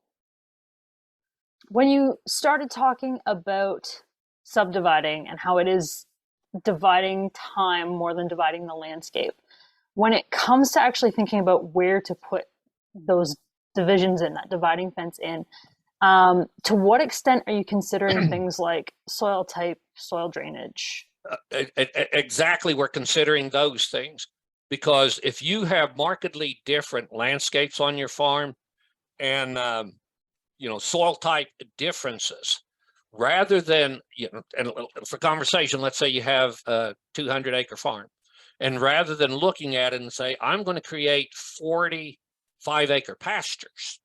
when you started talking about subdividing and how it is dividing time more than dividing the landscape, when it comes to actually thinking about where to put those divisions in, that dividing fence in, to what extent are you considering things like soil type, soil drainage? Exactly, we're considering those things, because if you have markedly different landscapes on your farm and soil type differences, rather than and for conversation, let's say you have a 200-acre farm, and rather than looking at it and say, I'm going to create 40 5-acre pastures,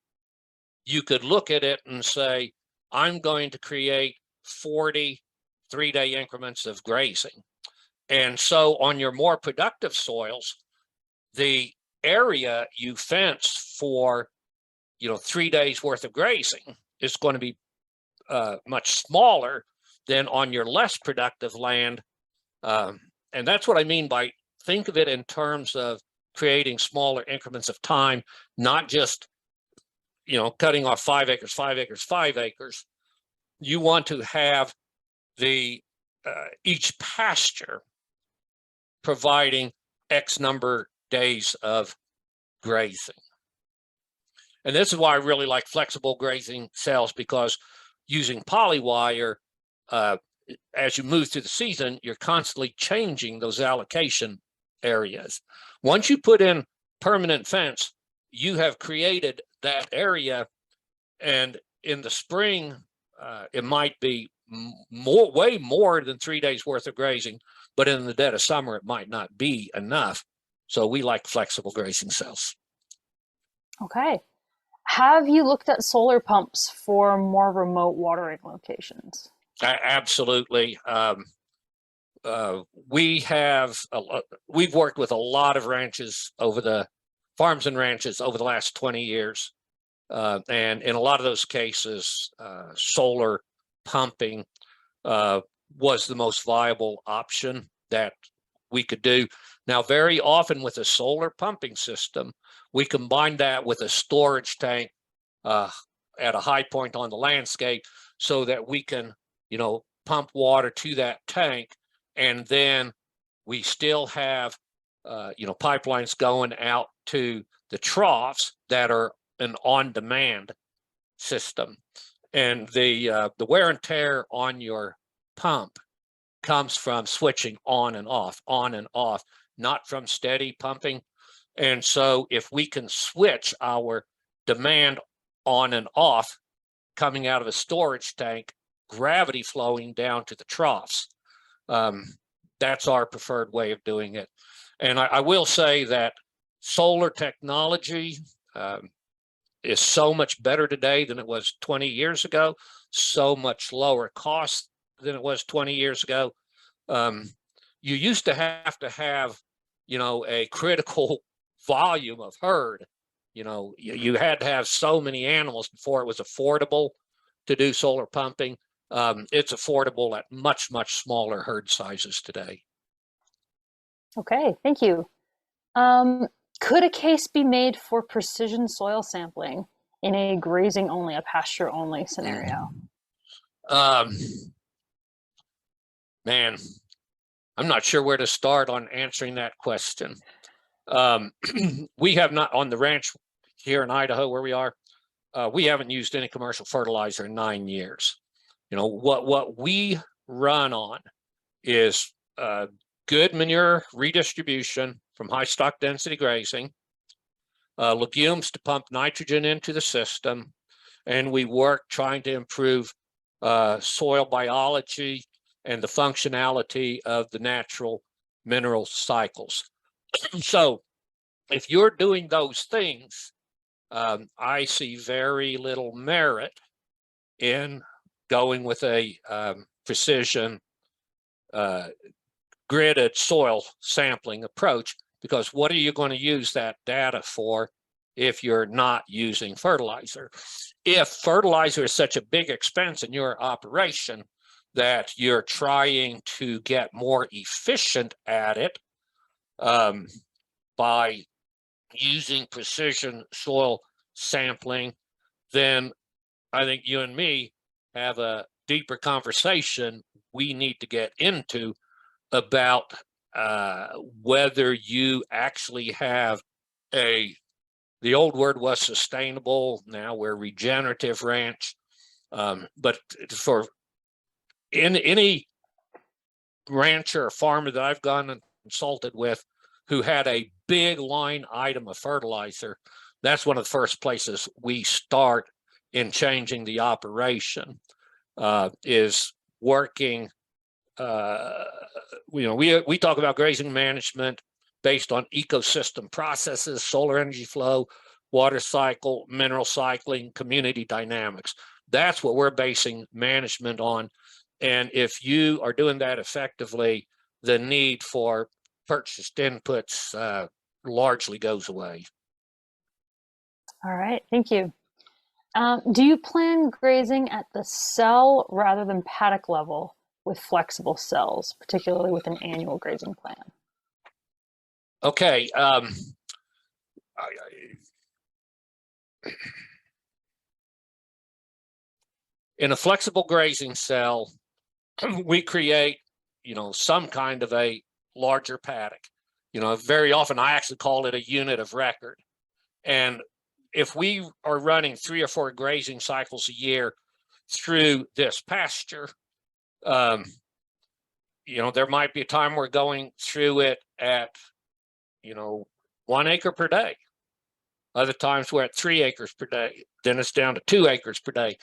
you could look at it and say, I'm going to create 40 3-day increments of grazing. And so on your more productive soils, the area you fence for 3 days worth of grazing is going to be much smaller than on your less productive land. And that's what I mean by think of it in terms of creating smaller increments of time, not just cutting off 5 acres, 5 acres, 5 acres. You want to have the each pasture providing X number days of grazing. And this is why I really like flexible grazing cells, because using polywire, as you move through the season, you're constantly changing those allocation areas. Once you put in permanent fence, you have created that area, and in the spring, it might be way more than 3 days worth of grazing, but in the dead of summer, it might not be enough. So we like flexible grazing cells. Okay. Have you looked at solar pumps for more remote watering locations? Absolutely. We've worked with a lot of ranches farms and ranches over the last 20 years. And in a lot of those cases, solar pumping was the most viable option that we could do. Now, very often with a solar pumping system, we combine that with a storage tank at a high point on the landscape so that we can, pump water to that tank. And then we still have, pipelines going out to the troughs that are an on-demand system. And the wear and tear on your pump comes from switching on and off, not from steady pumping. And so if we can switch our demand on and off coming out of a storage tank, gravity flowing down to the troughs, that's our preferred way of doing it. And I will say that solar technology is so much better today than it was 20 years ago, so much lower cost than it was 20 years ago. You used to have, a critical volume of herd. You had to have so many animals before it was affordable to do solar pumping. It's affordable at much, much smaller herd sizes today. Okay, thank you. Could a case be made for precision soil sampling in a grazing only, a pasture only scenario? Man, I'm not sure where to start on answering that question. We have not, on the ranch here in Idaho where we are, we haven't used any commercial fertilizer in 9 years. What we run on is good manure redistribution from high stock density grazing, legumes to pump nitrogen into the system, and we work trying to improve soil biology and the functionality of the natural mineral cycles. So if you're doing those things, I see very little merit in going with a precision gridded soil sampling approach, because what are you going to use that data for if you're not using fertilizer? If fertilizer is such a big expense in your operation that you're trying to get more efficient at it by using precision soil sampling, then I think you and me have a deeper conversation we need to get into about whether you actually have the old word was sustainable, now we're regenerative ranch, but for any rancher or farmer that I've gone and consulted with who had a big line item of fertilizer, that's one of the first places we start in changing the operation, is working. We talk about grazing management based on ecosystem processes, solar energy flow, water cycle, mineral cycling, community dynamics. That's what we're basing management on. And if you are doing that effectively, the need for purchased inputs largely goes away. All right, thank you. Do you plan grazing at the cell rather than paddock level with flexible cells, particularly with an annual grazing plan? Okay. In a flexible grazing cell, we create, some kind of a larger paddock. Very often I actually call it a unit of record. And if we are running 3 or 4 grazing cycles a year through this pasture, there might be a time we're going through it at, 1 acre per day. Other times we're at 3 acres per day. Then it's down to 2 acres per day.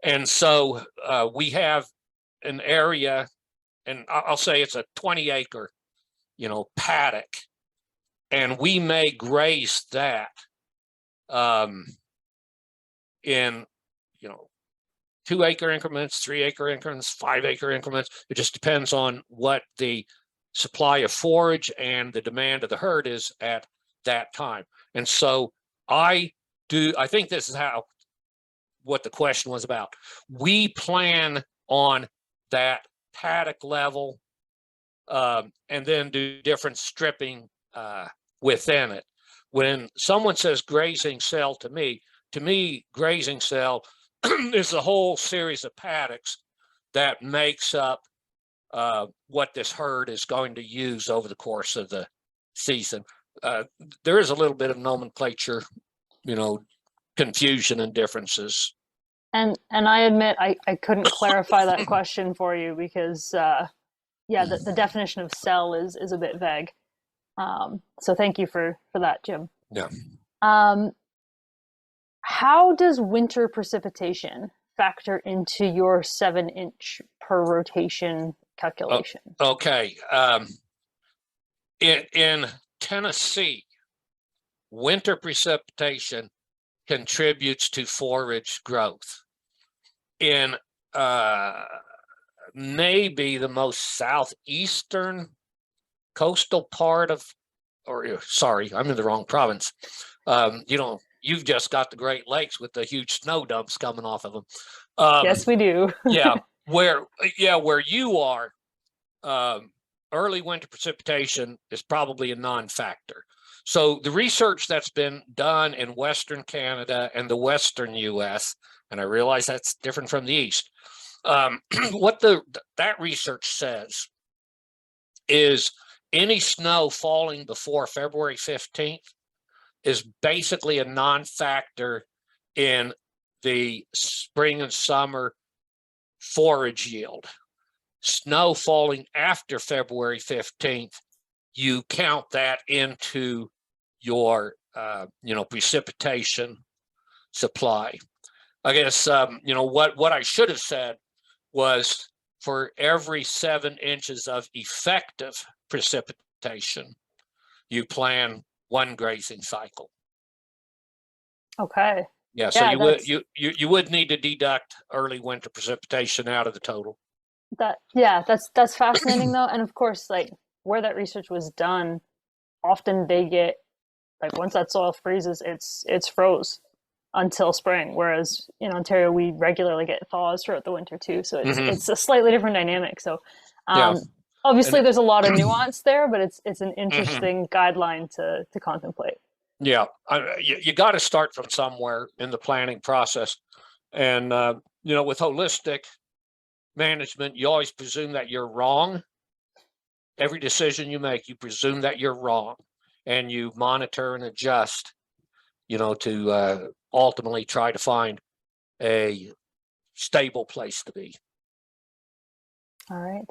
And so we have an area, and I'll say it's a 20 acre, paddock and we may graze that in, 2-acre increments, 3-acre increments, 5-acre increments. It just depends on what the supply of forage and the demand of the herd is at that time. And so I think this is what the question was about. We plan on that paddock level, and then do different stripping within it. When someone says grazing cell to me, grazing cell is a whole series of paddocks that makes up what this herd is going to use over the course of the season. There is a little bit of nomenclature, confusion and differences. And I admit I couldn't clarify that question for you because the definition of cell is a bit vague. So thank you for that, Jim. Yeah. How does winter precipitation factor into your 7-inch per rotation calculation? Okay. In Tennessee, winter precipitation contributes to forage growth. In maybe the most southeastern coastal part of, sorry, I'm in the wrong province. You've just got the Great Lakes with the huge snow dumps coming off of them. Yes, we do. where you are, early winter precipitation is probably a non-factor. So the research that's been done in Western Canada and the Western US, and I realize that's different from the East, what that research says is any snow falling before February 15th is basically a non-factor in the spring and summer forage yield. Snow falling after February 15th, you count that into your precipitation supply. I guess what I should have said was for every 7 inches of effective precipitation, you plan 1 grazing cycle. Okay. Yeah, so you would need to deduct early winter precipitation out of the total. That's fascinating though, and of course, like where that research was done, often they get once that soil freezes, it's froze until spring. Whereas in Ontario, we regularly get thaws throughout the winter too, so it's a slightly different dynamic. So obviously, there's a lot of nuance there, but it's an interesting guideline to contemplate. Yeah, you got to start from somewhere in the planning process, and with holistic management, you always presume that you're wrong. Every decision you make, you presume that you're wrong, and you monitor and adjust, to ultimately try to find a stable place to be. All right.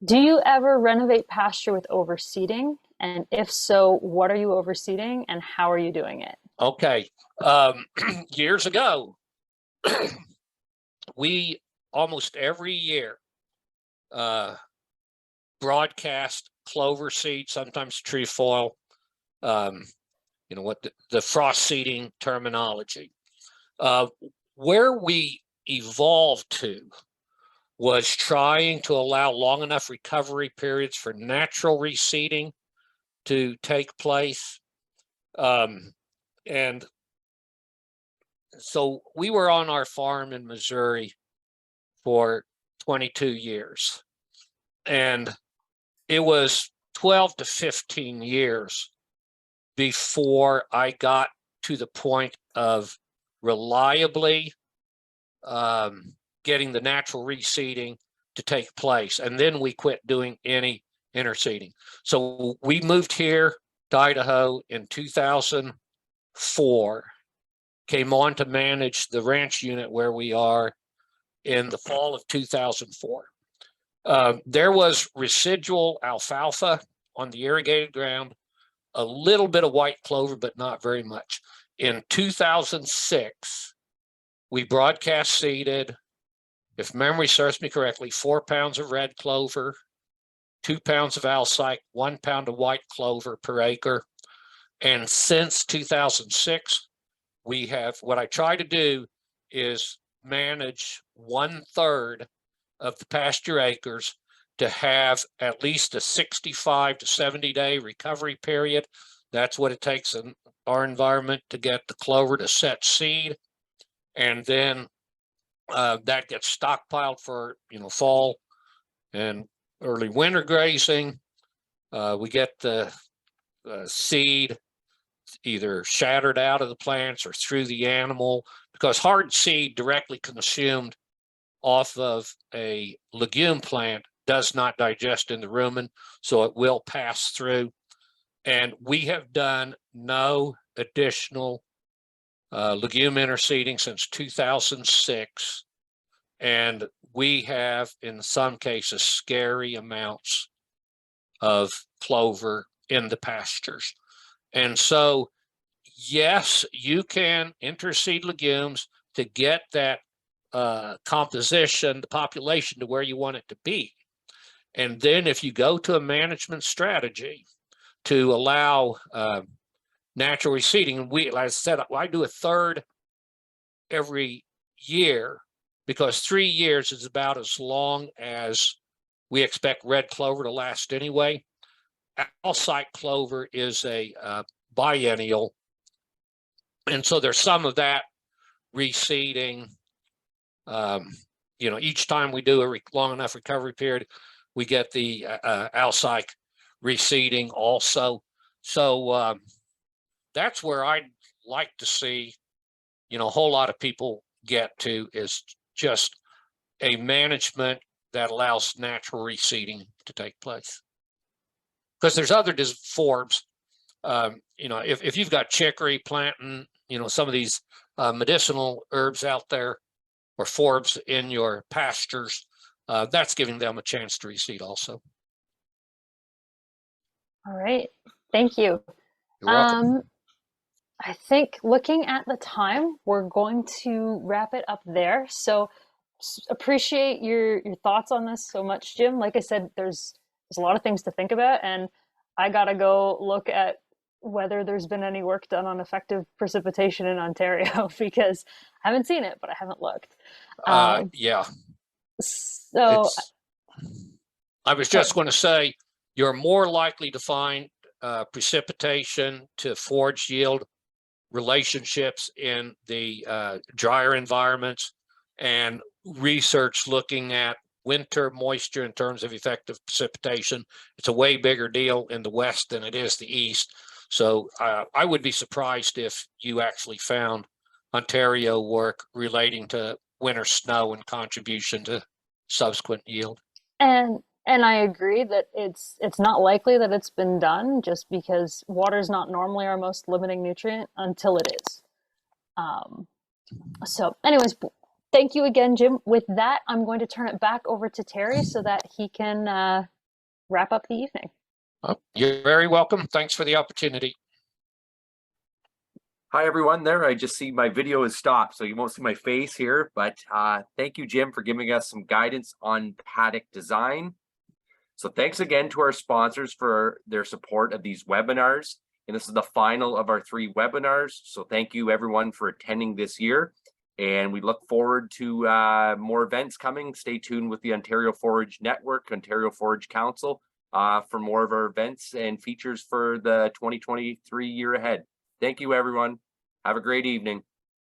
Do you ever renovate pasture with overseeding? And if so, what are you overseeding and how are you doing it? Okay. Years ago, we almost every year broadcast clover seed, sometimes trefoil, the frost seeding terminology. Where we evolved to was trying to allow long enough recovery periods for natural reseeding to take place. And so we were on our farm in Missouri for 22 years. And it was 12 to 15 years before I got to the point of reliably getting the natural reseeding to take place. And then we quit doing any interseeding. So we moved here to Idaho in 2004, came on to manage the ranch unit where we are in the fall of 2004. There was residual alfalfa on the irrigated ground, a little bit of white clover, but not very much. In 2006, we broadcast seeded, if memory serves me correctly, 4 pounds of red clover, 2 pounds of alsike, 1 pound of white clover per acre. And since 2006, we have, what I try to do is manage 1/3 of the pasture acres to have at least a 65 to 70-day recovery period. That's what it takes in our environment to get the clover to set seed. And then that gets stockpiled for, fall and early winter grazing. We get the seed either shattered out of the plants or through the animal, because hard seed directly consumed off of a legume plant does not digest in the rumen, so it will pass through. And we have done no additional legume interseeding since 2006. And we have, in some cases, scary amounts of clover in the pastures. And so, yes, you can interseed legumes to get that composition, the population, to where you want it to be. And then if you go to a management strategy to allow natural reseeding, and like I said, I do 1/3 every year, because 3 years is about as long as we expect red clover to last anyway. Alsike clover is a biennial, and so there's some of that reseeding. Each time we do a long enough recovery period, we get the alsike reseeding also. So that's where I'd like to see, a whole lot of people get to, is just a management that allows natural reseeding to take place. Because there's other forms, if you've got chicory planting, some of these medicinal herbs out there, or forbs in your pastures, that's giving them a chance to reseed also. All right, thank you. You're welcome. I think, looking at the time, we're going to wrap it up there. So appreciate your thoughts on this so much, Jim. Like I said, there's a lot of things to think about, and I gotta go look at whether there's been any work done on effective precipitation in Ontario, because I haven't seen it, but I haven't looked. Yeah. So I was just going to say, you're more likely to find precipitation to forage yield relationships in the drier environments, and research looking at winter moisture in terms of effective precipitation. It's a way bigger deal in the West than it is the East. So I would be surprised if you actually found Ontario work relating to winter snow and contribution to subsequent yield. And I agree that it's not likely that it's been done, just because water is not normally our most limiting nutrient until it is. So anyways, thank you again, Jim. With that, I'm going to turn it back over to Terry so that he can wrap up the evening. You're very welcome. Thanks for the opportunity. Hi, everyone there. I just see my video is stopped, so you won't see my face here, but thank you, Jim, for giving us some guidance on paddock design. So thanks again to our sponsors for their support of these webinars. And this is the final of our 3 webinars. So thank you, everyone, for attending this year. And we look forward to more events coming. Stay tuned with the Ontario Forage Network, Ontario Forage Council, for more of our events and features for the 2023 year ahead. Thank you, everyone. Have a great evening.